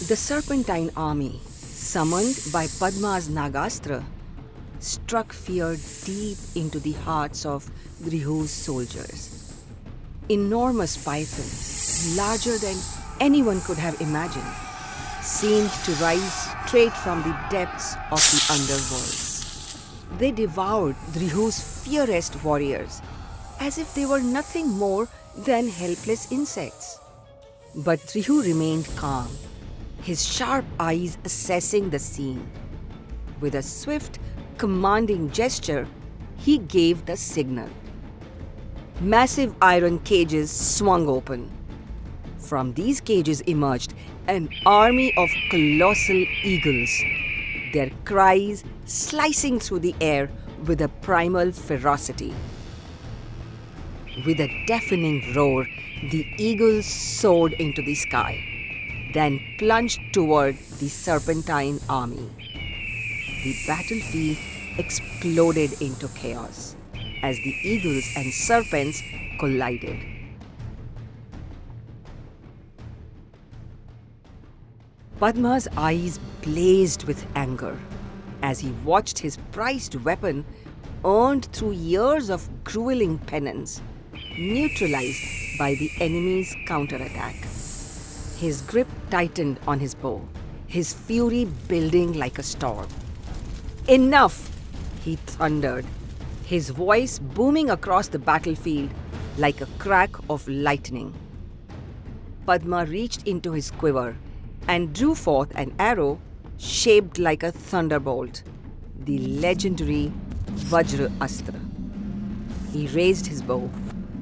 The Serpentine army, summoned by Padma's Nagastra, struck fear deep into the hearts of Drihu's soldiers. Enormous pythons, larger than anyone could have imagined, seemed to rise straight from the depths of the underworld. They devoured Drihu's fiercest warriors as if they were nothing more than helpless insects. But Drihu remained calm, his sharp eyes assessing the scene. With a swift, commanding gesture, he gave the signal. Massive iron cages swung open. From these cages emerged an army of colossal eagles, their cries slicing through the air with a primal ferocity. With a deafening roar, the eagles soared into the sky, then plunged toward the Serpentine army. The battlefield exploded into chaos as the eagles and serpents collided. Padma's eyes blazed with anger as he watched his prized weapon, earned through years of grueling penance, neutralized by the enemy's counterattack. His grip tightened on his bow, his fury building like a storm. "Enough!" he thundered, his voice booming across the battlefield like a crack of lightning. Padma reached into his quiver and drew forth an arrow shaped like a thunderbolt, the legendary Vajra Astra. He raised his bow,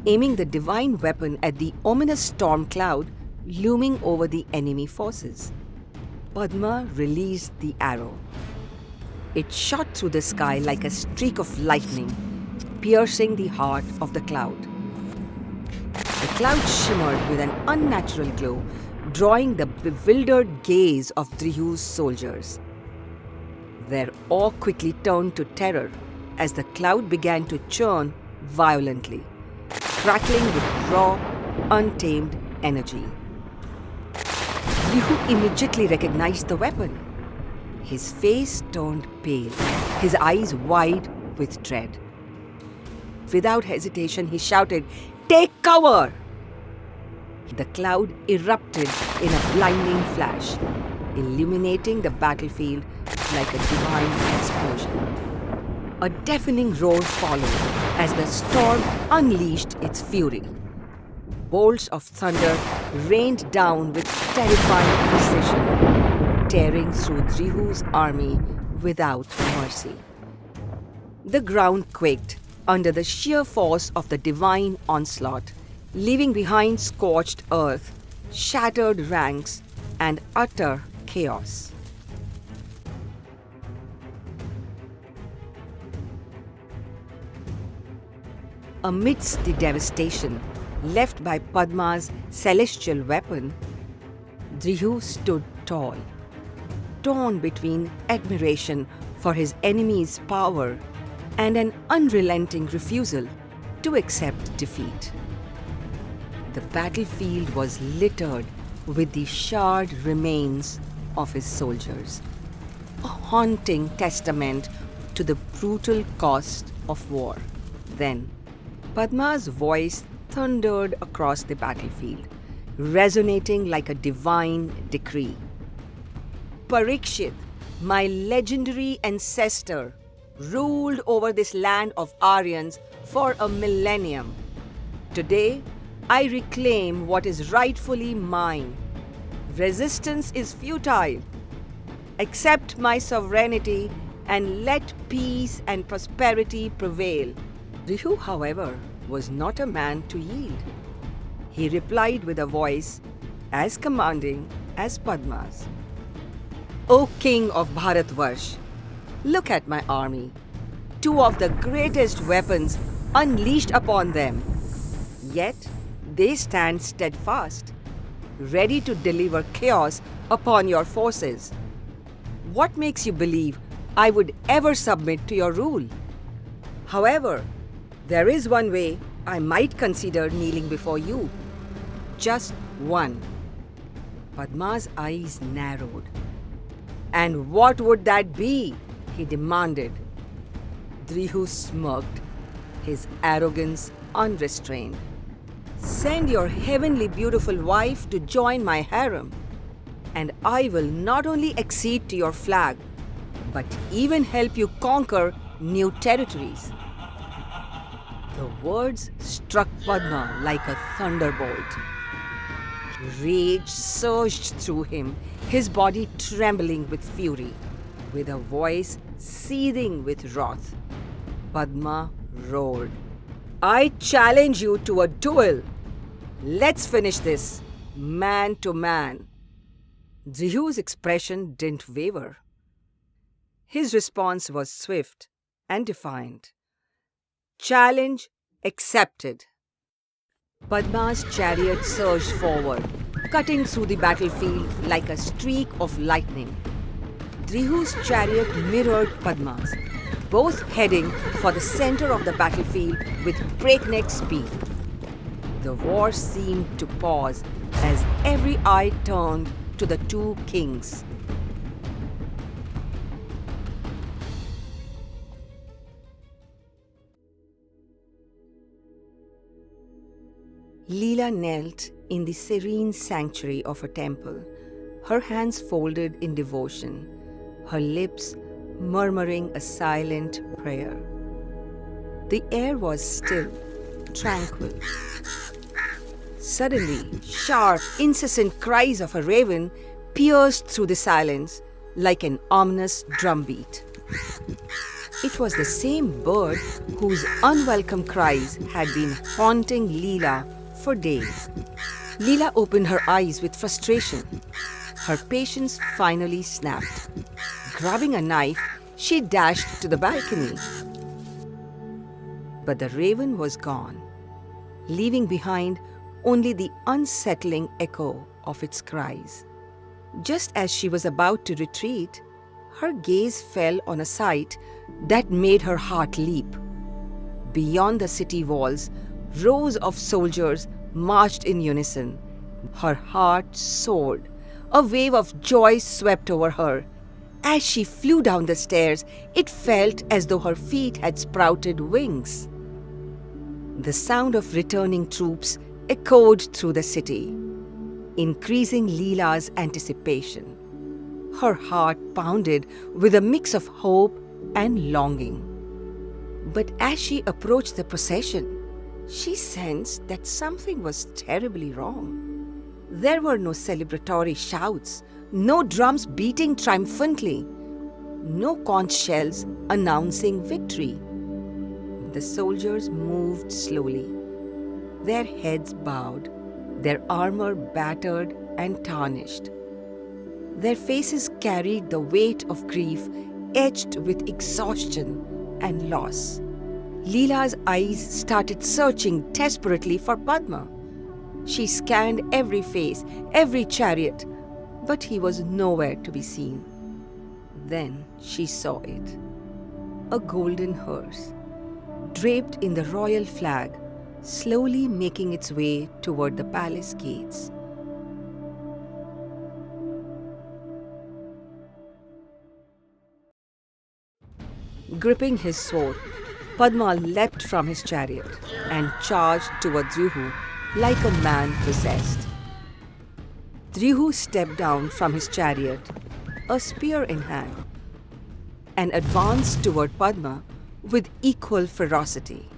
aiming the divine weapon at the ominous storm cloud looming over the enemy forces. Padma released the arrow. It shot through the sky like a streak of lightning, piercing the heart of the cloud. The cloud shimmered with an unnatural glow, drawing the bewildered gaze of Drihu's soldiers. Their awe quickly turned to terror as the cloud began to churn violently, crackling with raw, untamed energy. Drihu immediately recognized the weapon. His face turned pale, his eyes wide with dread. Without hesitation, he shouted, "Take cover!" The cloud erupted in a blinding flash, illuminating the battlefield like a divine explosion. A deafening roar followed as the storm unleashed its fury. Bolts of thunder rained down with terrifying precision, tearing through Drihu's army without mercy. The ground quaked under the sheer force of the divine onslaught, leaving behind scorched earth, shattered ranks, and utter chaos. Amidst the devastation left by Padma's celestial weapon, Drihu stood tall, torn between admiration for his enemy's power and an unrelenting refusal to accept defeat. The battlefield was littered with the charred remains of his soldiers, a haunting testament to the brutal cost of war. Then, Padma's voice thundered across the battlefield, resonating like a divine decree. "Parikshit, my legendary ancestor, ruled over this land of Aryans for a millennium. Today, I reclaim what is rightfully mine. Resistance is futile. Accept my sovereignty and let peace and prosperity prevail." Drihu, however, was not a man to yield. He replied with a voice as commanding as Padma's. "O King of Bharatvarsh, look at my army, two of the greatest weapons unleashed upon them. Yet they stand steadfast, ready to deliver chaos upon your forces. What makes you believe I would ever submit to your rule? However, there is one way I might consider kneeling before you. Just one." Padma's eyes narrowed. "And what would that be?" he demanded. Drihu smirked, his arrogance unrestrained. "Send your heavenly beautiful wife to join my harem, and I will not only accede to your flag, but even help you conquer new territories." The words struck Padma like a thunderbolt. Rage surged through him, his body trembling with fury. With a voice seething with wrath, Padma roared, "I challenge you to a duel! Let's finish this, man to man." Drihu's expression didn't waver. His response was swift and defiant. "Challenge accepted." Padma's chariot surged forward, cutting through the battlefield like a streak of lightning. Drihu's chariot mirrored Padma's, both heading for the center of the battlefield with breakneck speed. The war seemed to pause as every eye turned to the two kings. Leela knelt in the serene sanctuary of a temple, her hands folded in devotion, her lips murmuring a silent prayer. The air was still, tranquil. Suddenly, sharp, incessant cries of a raven pierced through the silence like an ominous drumbeat. It was the same bird whose unwelcome cries had been haunting Leela for days. Leela opened her eyes with frustration. Her patience finally snapped. Grabbing a knife, she dashed to the balcony. But the raven was gone, leaving behind only the unsettling echo of its cries. Just as she was about to retreat, her gaze fell on a sight that made her heart leap. Beyond the city walls, rows of soldiers marched in unison. Her heart soared. A wave of joy swept over her. As she flew down the stairs, it felt as though her feet had sprouted wings. The sound of returning troops echoed through the city, increasing Leela's anticipation. Her heart pounded with a mix of hope and longing. But as she approached the procession, she sensed that something was terribly wrong. There were no celebratory shouts, no drums beating triumphantly, no conch shells announcing victory. The soldiers moved slowly, their heads bowed, their armor battered and tarnished. Their faces carried the weight of grief etched with exhaustion and loss. Leela's eyes started searching desperately for Padma. She scanned every face, every chariot, but he was nowhere to be seen. Then she saw it. A golden hearse, draped in the royal flag, slowly making its way toward the palace gates. Gripping his sword, Padma leapt from his chariot and charged toward Drihu like a man possessed. Drihu stepped down from his chariot, a spear in hand, and advanced toward Padma with equal ferocity.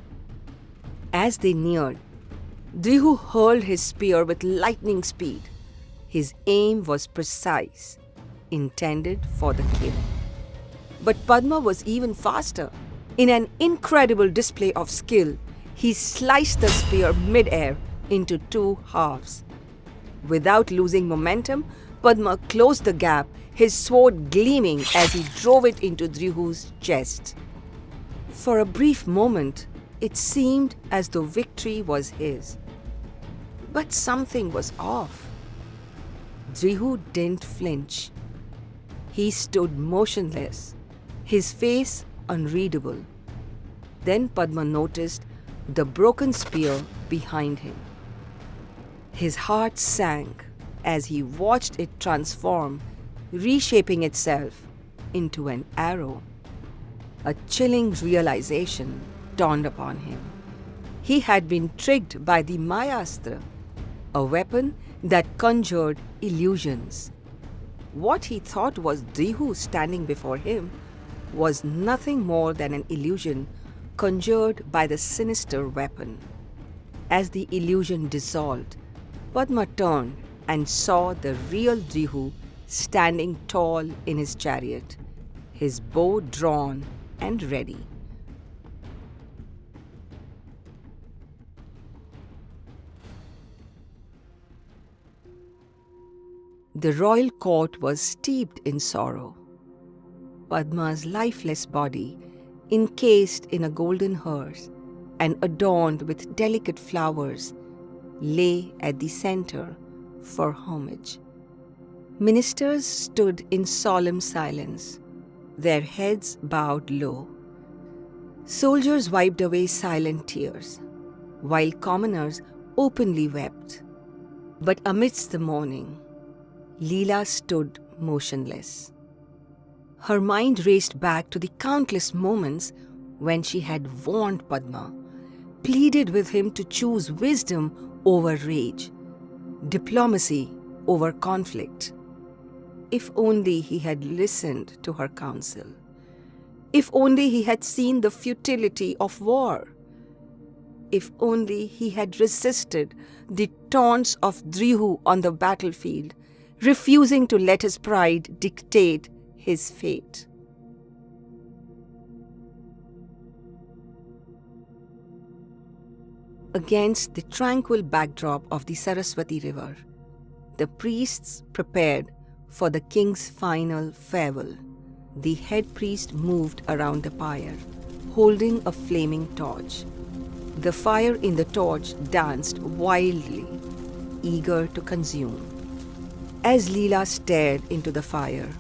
As they neared, Drihu hurled his spear with lightning speed. His aim was precise, intended for the kill. But Padma was even faster. In an incredible display of skill, he sliced the spear mid-air into two halves. Without losing momentum, Padma closed the gap, his sword gleaming as he drove it into Drihu's chest. For a brief moment, it seemed as though victory was his. But something was off. Drihu didn't flinch. He stood motionless, his face unreadable. Then Padma noticed the broken spear behind him. His heart sank. as he watched it transform, reshaping itself into an arrow. A chilling realization dawned upon him. He had been tricked by the Mayastra, a weapon that conjured illusions. What he thought was Drihu standing before him was nothing more than an illusion conjured by the sinister weapon. As the illusion dissolved, Padma turned and saw the real Drihu standing tall in his chariot, his bow drawn and ready. The royal court was steeped in sorrow. Padma's lifeless body, encased in a golden hearse and adorned with delicate flowers, lay at the center for homage. Ministers stood in solemn silence, their heads bowed low. Soldiers wiped away silent tears, while commoners openly wept. But amidst the mourning, Leela stood motionless. Her mind raced back to the countless moments when she had warned Padma, pleaded with him to choose wisdom over rage, diplomacy over conflict. If only he had listened to her counsel. If only he had seen the futility of war. If only he had resisted the taunts of Drihu on the battlefield, refusing to let his pride dictate his fate. Against the tranquil backdrop of the Saraswati River, the priests prepared for the king's final farewell. The head priest moved around the pyre, holding a flaming torch. The fire in the torch danced wildly, eager to consume. As Leela stared into the fire,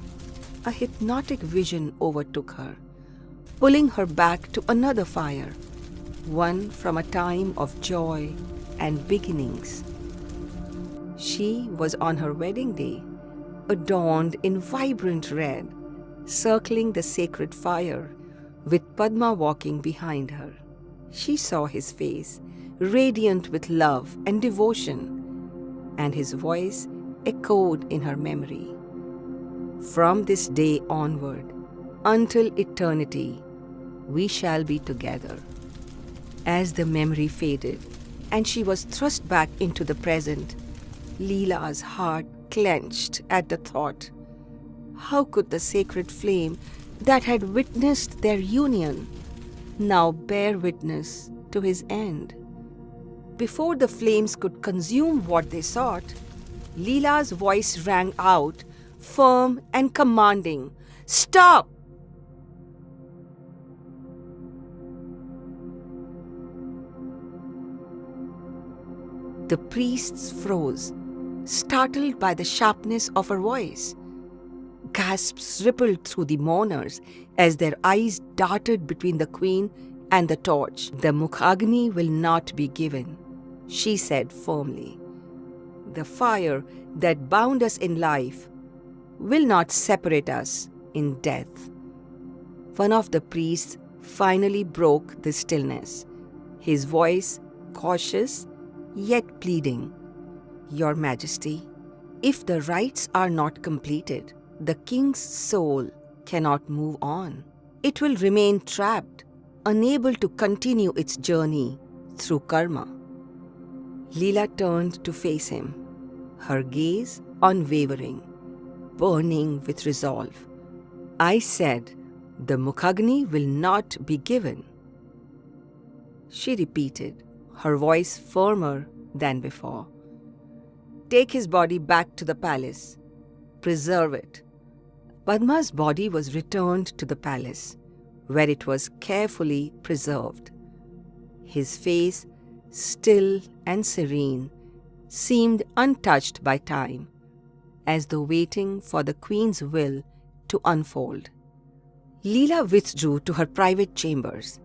a hypnotic vision overtook her, pulling her back to another fire, one from a time of joy and beginnings. She was on her wedding day, adorned in vibrant red, circling the sacred fire, with Padma walking behind her. She saw his face, radiant with love and devotion, and his voice echoed in her memory. From this day onward, until eternity, we shall be together. As the memory faded and she was thrust back into the present, Leela's heart clenched at the thought. How could the sacred flame that had witnessed their union now bear witness to his end? Before the flames could consume what they sought, Leela's voice rang out, firm and commanding, "Stop!" The priests froze, startled by the sharpness of her voice. Gasps rippled through the mourners as their eyes darted between the queen and the torch. "The Mukhagni will not be given," she said firmly. "The fire that bound us in life will not separate us in death." One of the priests finally broke the stillness, his voice cautious yet pleading. "Your Majesty, if the rites are not completed, the king's soul cannot move on. It will remain trapped, unable to continue its journey through karma." Leela turned to face him, her gaze unwavering, burning with resolve. "I said, the Mukhagni will not be given," she repeated, her voice firmer than before. "Take his body back to the palace. Preserve it." Padma's body was returned to the palace, where it was carefully preserved. His face, still and serene, seemed untouched by time, as though waiting for the queen's will to unfold. Leela withdrew to her private chambers,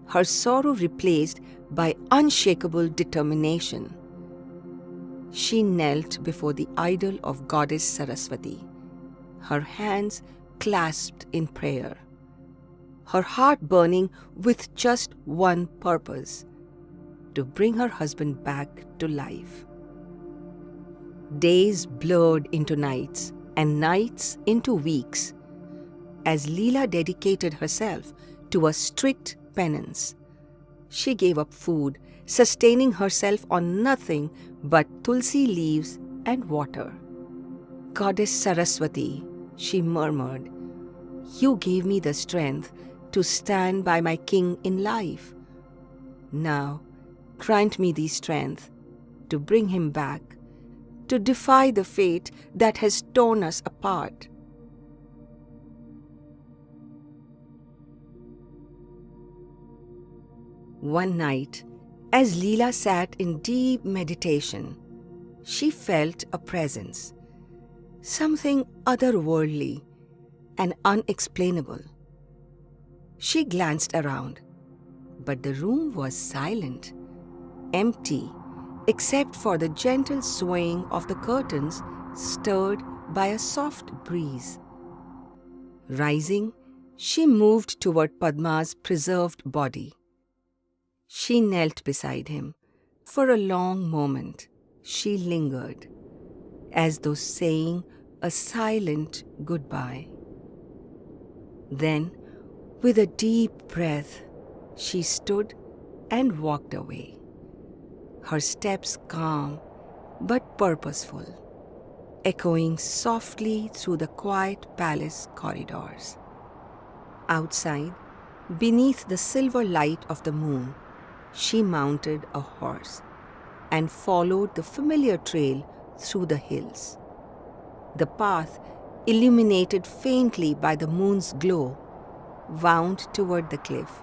her sorrow replaced by unshakable determination. She knelt before the idol of goddess Saraswati, her hands clasped in prayer, her heart burning with just one purpose: to bring her husband back to life. Days blurred into nights, and nights into weeks, as Leela dedicated herself to a strict penance. She gave up food, sustaining herself on nothing but tulsi leaves and water. "Goddess Saraswati," she murmured, "you gave me the strength to stand by my king in life. Now, grant me the strength to bring him back, to defy the fate that has torn us apart." One night, as Leela sat in deep meditation, she felt a presence, something otherworldly and unexplainable. She glanced around, but the room was silent, empty, except for the gentle swaying of the curtains stirred by a soft breeze. Rising, she moved toward Padma's preserved body. She knelt beside him. For a long moment, she lingered, as though saying a silent goodbye. Then, with a deep breath, she stood and walked away, her steps calm but purposeful, echoing softly through the quiet palace corridors. Outside, beneath the silver light of the moon, she mounted a horse and followed the familiar trail through the hills. The path, illuminated faintly by the moon's glow, wound toward the cliff,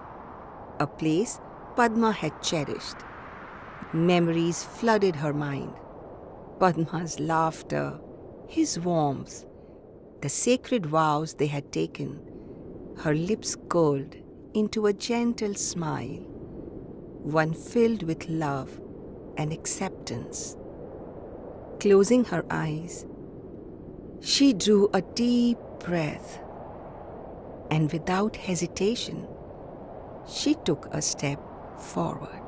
a place Padma had cherished. Memories flooded her mind. Padma's laughter, his warmth, the sacred vows they had taken. Her lips curled into a gentle smile, one filled with love and acceptance. Closing her eyes, she drew a deep breath, and without hesitation, she took a step forward.